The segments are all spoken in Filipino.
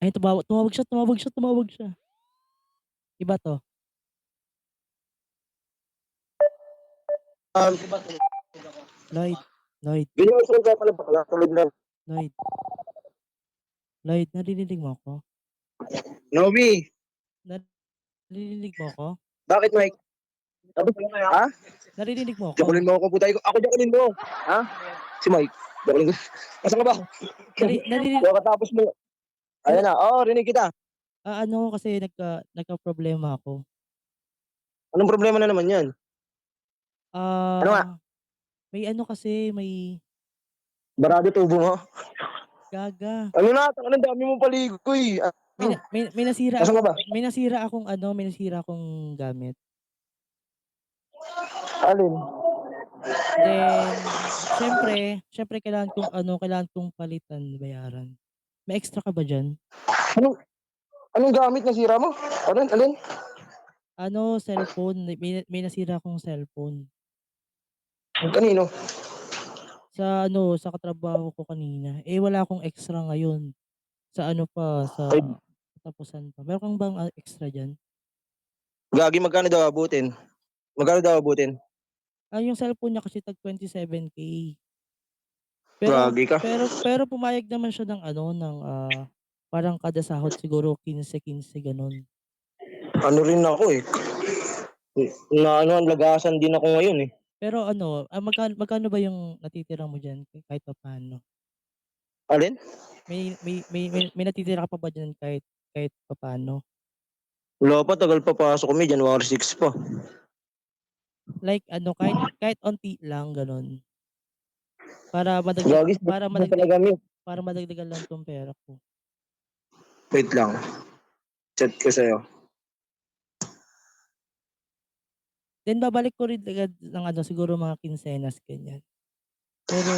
Ay tumawag siya. Iba 'to. Lloyd, Lloyd, Binuusog ka pala bakla, tulog na. Lloyd, Lloyd, naririnig mo ako? Nomi, Naririnig mo ako? bakit Mike? Ha? Naririnig mo ako? Jakulin mo ako putay ko. Ako jakulin mo. Ha? Si Mike. Jakulin ko. Asan ka ba? Naririnig Pagkatapos mo. Ayan na. Oo, rinig kita. ano kasi nagkaproblema ako. Anong problema na naman yan? Ano nga? Ah, may ano kasi, may Barado tubo mo? gaga. Ano na? Ang dami mong paligoy. May Ano? na may nasira Asan ako ka ba? may nasira akong gamit. Alin? Then siyempre kailangan kong palitan, bayaran. May extra ka ba diyan? Anong, anong gamit na sira mo? Alin? Alin? Ano, cellphone, may nasira akong cellphone. Kanino? Sa katrabaho ko kanina. Eh, wala akong extra ngayon. Sa ano pa, Ay, sa katapusan pa. Meron kang bang, extra diyan? gagi, magkano daw abutin? Magkano daw abutin? Yung cellphone niya kasi tag 27K. Pero Gagi ka. pero pero pumayag naman siya ng ano, parang kada sahod siguro 15 gano'n. Ano rin ako eh. Na ano, lagasan din ako ngayon eh. Pero ano, magkano ba yung natitira mo diyan kahit papaano? Alin? May natitira ka pa ba diyan kahit papaano? Wala pa, tagal pa pasok kami. January 6 pa. Like ano, kahit onti lang gano'n. Para Gagi, ba talaga mi? madagdagan lang 'tong pera ko. Wait lang. Chat ko sa'yo. Then babalik ko rin agad ng ano, siguro mga kinsenas ganyan. Pero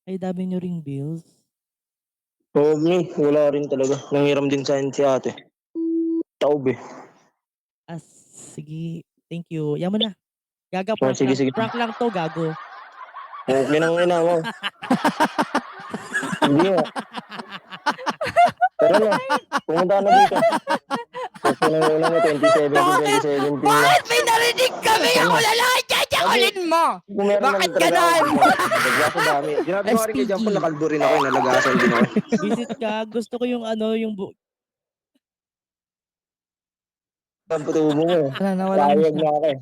ay dami niyo ring bills. Oo, mi. Wala rin talaga. Nanghiram din sa akin si ate. Taob eh. Sige, thank you. Yaman na. Gaga, Oh, sige, sige. prank lang 'to, gago. Minang ina mo. Hindi nga. Tara na. Pumunta na dito. Minang ina mo, 2017, Bakit? 2017 na. Bakit may narinig kami? Ano? Ako na lang ang tsatsyakulin mo! Kung meron Bakit naman talaga ganon? ako. Nagla ko dami. Sinabi ko rin kay Jampol, SPG. nakaldo rin ako. Nalagasan din ako. Visit ka, gusto ko yung ano, Ang tubo mo eh. Wala na, wala na Payag siya. na ako eh.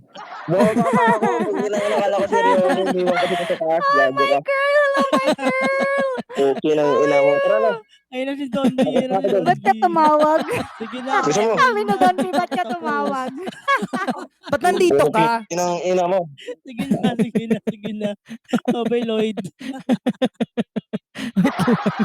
Bumaba pa ako. Hindi lang nakala ko seryoso. Iniwan ko dito sa taas. Oh Gago my ka. girl! Hello, my girl! Okay ng Oh my ina mo. Tara na. girl! ayun na si Donji, Tapos ayun na na ako si doon. Ba't ka Donji. tumawag? Sige na, Gusto mo? Sabi na Don P, ba't ka Tapos. tumawag? Ba't nandito ka? Ng ina mo. Sige na. Bye-bye, Lloyd.